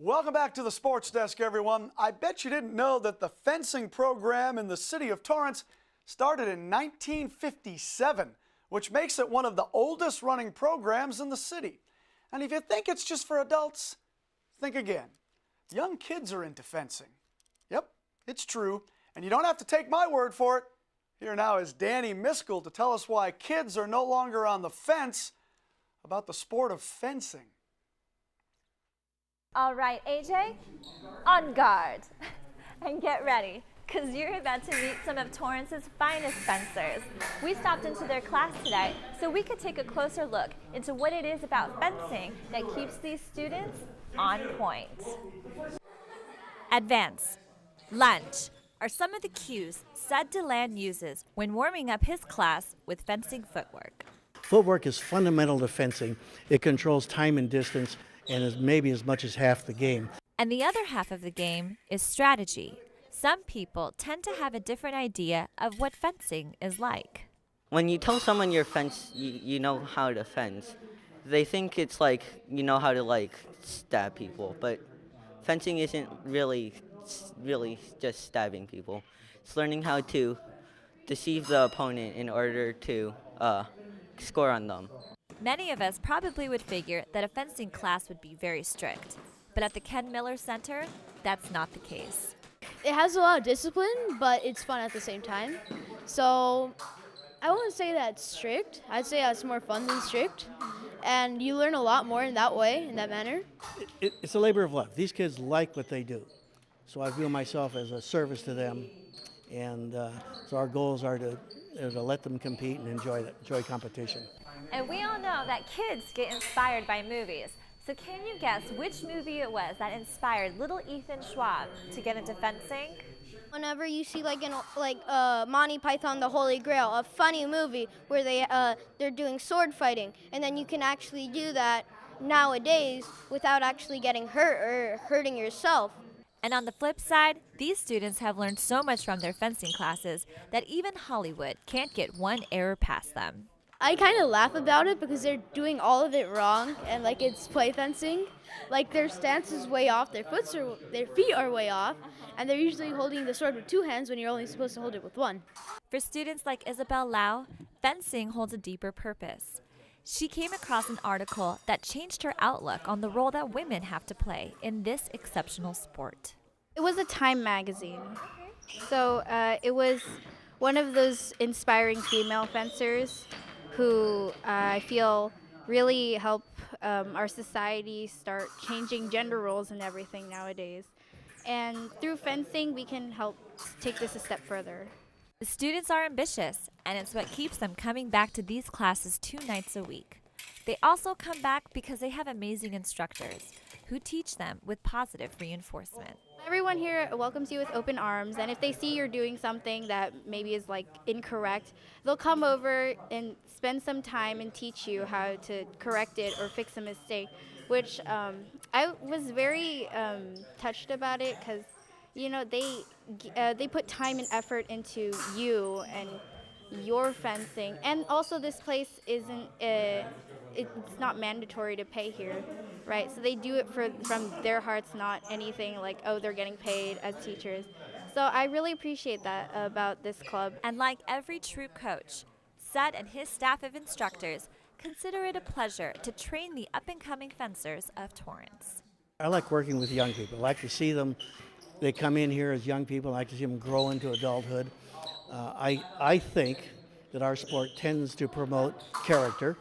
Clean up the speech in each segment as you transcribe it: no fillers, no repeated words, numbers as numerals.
Welcome back to the Sports Desk, everyone. I bet you didn't know that the fencing program in the city of Torrance started in 1957, which makes it one of the oldest running programs in the city. And if you think it's just for adults, think again. Young kids are into fencing. Yep, it's true. And you don't have to take my word for it. Here now is DANI MISKELL to tell us why kids are no longer on the fence about the sport of fencing. All right, AJ, on guard and get ready, because you're about to meet some of Torrance's finest fencers. We stopped into their class today so we could take a closer look into what it is about fencing that keeps these students on point. Advance, lunge are some of the cues DELAND uses when warming up his class with fencing footwork. Footwork is fundamental to fencing. It controls time and distance and is maybe as much as half the game. And the other half of the game is strategy. Some people tend to have a different idea of what fencing is like. When you tell someone you're fence, you know how to fence. They think it's like you know how to stab people, but fencing isn't really just stabbing people. It's learning how to deceive the opponent in order to score on them. Many of us probably would figure that a fencing class would be very strict, but at the Ken Miller Center, that's not the case. It has a lot of discipline, but it's fun at the same time. So I wouldn't say that it's strict. I'd say it's more fun than strict. And you learn a lot more in that way, in that manner. It's a labor of love. These kids like what they do. So I view myself as a service to them. And so our goals are to let them compete and enjoy competition. And we all know that kids get inspired by movies. So can you guess which movie it was that inspired little Ethan SCHWAB to get into fencing? Whenever you see Monty Python the Holy Grail, a funny movie where they're doing sword fighting, and then you can actually do that nowadays without actually getting hurt or hurting yourself. And on the flip side, these students have learned so much from their fencing classes that even Hollywood can't get one error past them. I kind of laugh about it because they're doing all of it wrong, and it's play fencing. Their stance is way off, their feet are way off, and they're usually holding the sword with two hands when you're only supposed to hold it with one. For students like ISABEL Lau, fencing holds a deeper purpose. She came across an article that changed her outlook on the role that women have to play in this exceptional sport. It was a Time magazine. So it was one of those inspiring female fencers who I feel really help our society start changing gender roles and everything nowadays. And through fencing, we can help take this a step further. The students are ambitious, and it's what keeps them coming back to these classes 2 nights a week. They also come back because they have amazing instructors who teach them with positive reinforcement. Everyone here welcomes you with open arms, and if they see you're doing something that maybe is incorrect, they'll come over and spend some time and teach you how to correct it or fix a mistake, which I was very touched about it because they put time and effort into you and your fencing, and also this place isn't it's not mandatory to pay here, right? So they do it from their hearts, not anything they're getting paid as teachers. So I really appreciate that about this club. And like every true coach, Seth and his staff of instructors consider it a pleasure to train the up-and-coming fencers of Torrance. I like working with young people. I like to see them. They come in here as young people. I like to see them grow into adulthood. I think that our sport tends to promote character,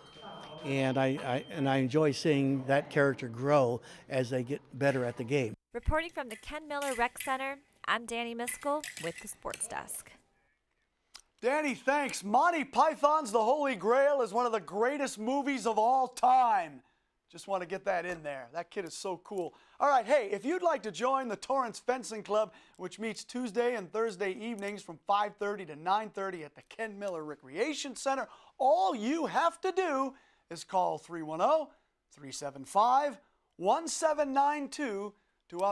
and I enjoy seeing that character grow as they get better at the game. Reporting from the Ken Miller Rec Center, I'm DANI MISKELL with the Sports Desk. DANI, thanks. Monty Python's The Holy Grail is one of the greatest movies of all time. Just want to get that in there. That kid is so cool. All right, hey, if you'd like to join the Torrance Fencing Club, which meets Tuesday and Thursday evenings from 5:30 to 9:30 at the Ken Miller Recreation Center, all you have to do is call 310-375-1792 to